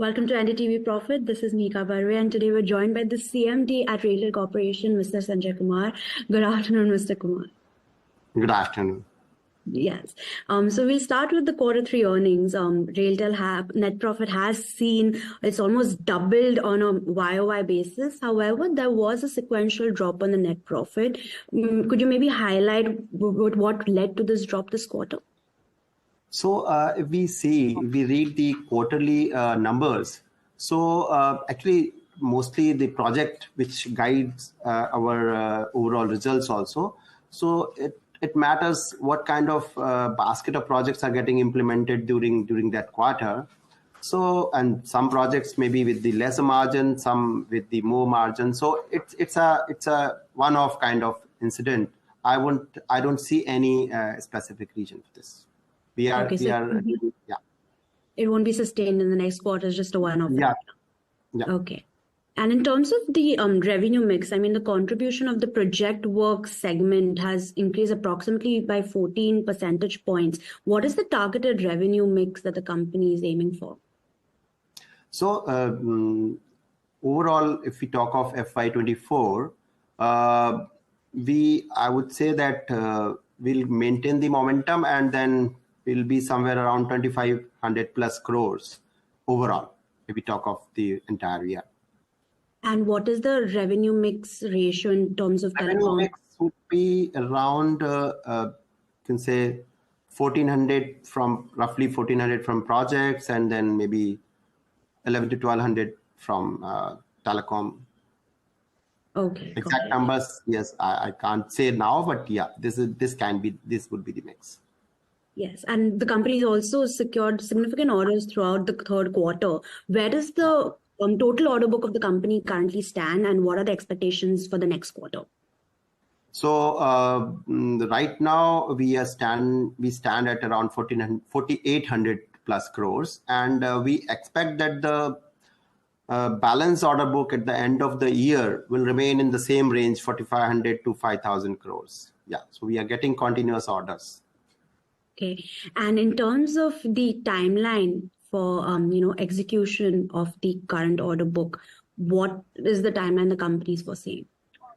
Welcome to NDTV Profit. This is Nika Barwe, and today we're joined by the CMD at RailTel Corporation, Mr. Sanjai Kumar. Good afternoon, Mr. Kumar. Good afternoon. Yes. So we'll start with the quarter 3 earnings. RailTel net profit has seen it's almost doubled on a YOY basis. However, there was a sequential drop on the net profit. Could you maybe highlight what led to this drop this quarter? So if we read the quarterly numbers, so actually mostly the project which guides our overall results also. So it matters what kind of basket of projects are getting implemented during that quarter. So, and some projects maybe with the lesser margin, some with the more margin. So it's a one-off kind of incident. I don't see any specific reason for this. Yeah. It won't be sustained in the next quarter, it's just a one-off. Yeah. Okay. And in terms of the revenue mix, I mean, the contribution of the project work segment has increased approximately by 14 percentage points. What is the targeted revenue mix that the company is aiming for? So overall, if we talk of FY24, I would say that we'll maintain the momentum, and then we'll be somewhere around 2,500 plus crores overall, if we talk of the entire year. And what is the revenue mix ratio in terms of revenue telecom? Mix would be around, can say 1,400 from roughly 1,400 from projects, and then maybe 1,100 to 1,200 from telecom. Okay. Exact numbers, yes, I can't say now, but yeah, this would be the mix. Yes, and the company also secured significant orders throughout the third quarter. Where does the total order book of the company currently stand, and what are the expectations for the next quarter? So right now we stand at around 4,800 plus crores, and we expect that the balance order book at the end of the year will remain in the same range, 4,500 to 5,000 crores. Yeah, so we are getting continuous orders. Okay, and in terms of the timeline for execution of the current order book, what is the timeline the company is foreseeing?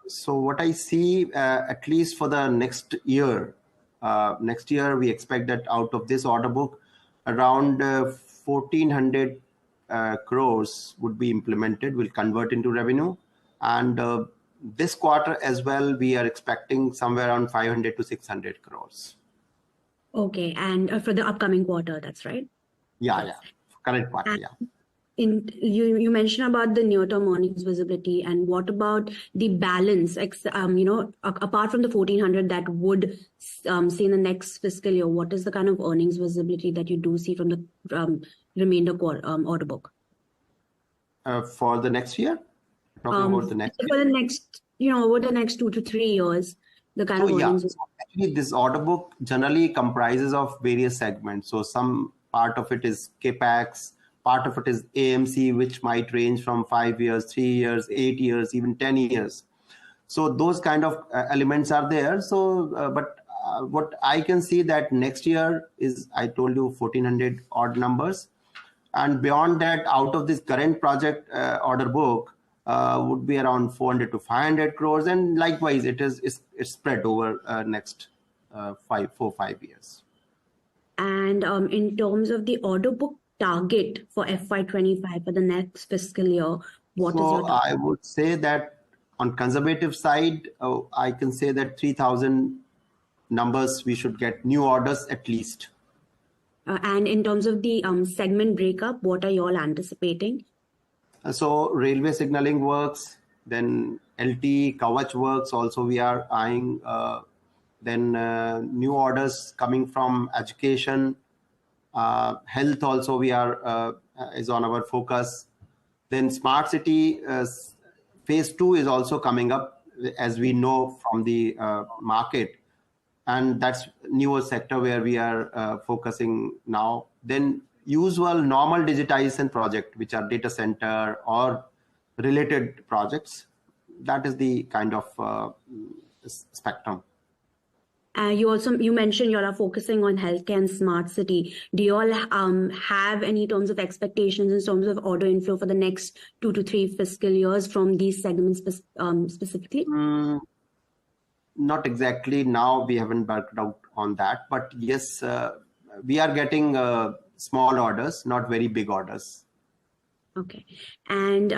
So what I see, at least for the next year, we expect that out of this order book, around 1,400 crores would be implemented, will convert into revenue. And this quarter as well, we are expecting somewhere around 500 to 600 crores. Okay, and for the upcoming quarter, that's right? Yeah, current quarter, yeah. You mentioned about the near-term earnings visibility, and what about the balance? Apart from the 1,400 that would see in the next fiscal year, what is the kind of earnings visibility that you do see from the remainder order book? For the next year? Talking about the next year? For the next, over the next 2 to 3 years, the kind of earnings. So actually, this order book generally comprises of various segments. So some part of it is CAPEX, part of it is AMC, which might range from 5 years, 3 years, 8 years, even 10 years. So those kind of elements are there. So, but what I can see that next year is, I told you, 1,400 odd numbers. And beyond that, out of this current project order book, would be around 400 to 500 crores. And likewise, it's spread over next 4 or 5 years. And in terms of the order book target for FY25 for the next fiscal year, what is your target? I would say that on conservative side, I can say that 3,000 numbers we should get new orders at least. And in terms of the segment breakup, what are you all anticipating? So railway signaling works, then LT Kavach works also we are eyeing, then new orders coming from education, health also we are is on our focus. Then smart city phase 2 is also coming up, as we know from the market, and that's newer sector where we are focusing now. Then usual normal digitization project, which are data center or related projects. That is the kind of spectrum. You mentioned you all are focusing on healthcare and smart city. Do you all have any terms of expectations in terms of order inflow for the next 2 to 3 fiscal years from these segments specifically? Not exactly. Now we haven't worked out on that, but yes, we are getting small orders, not very big orders. Okay. And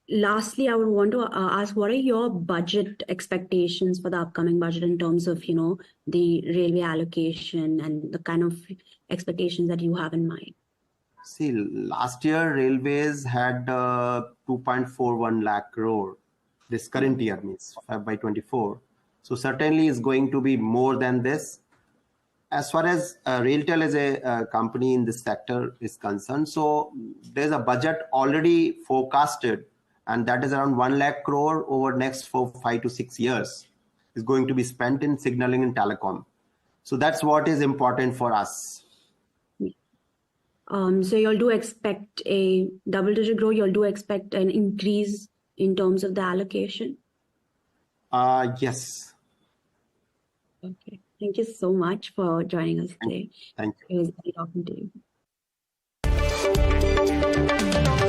lastly, I would want to ask, what are your budget expectations for the upcoming budget in terms of, the railway allocation and the kind of expectations that you have in mind? See, last year railways had 2.41 lakh crore. This current year means by 24. So certainly is going to be more than this. As far as RailTel as a company in this sector is concerned, so there's a budget already forecasted, and that is around 1 lakh crore over next 5 to 6 years is going to be spent in signaling and telecom. So that's what is important for us. So you'll do expect a double-digit growth. You'll do expect an increase in terms of the allocation. Yes. Okay. Thank you so much for joining us today. Thank you. It was great talking to you.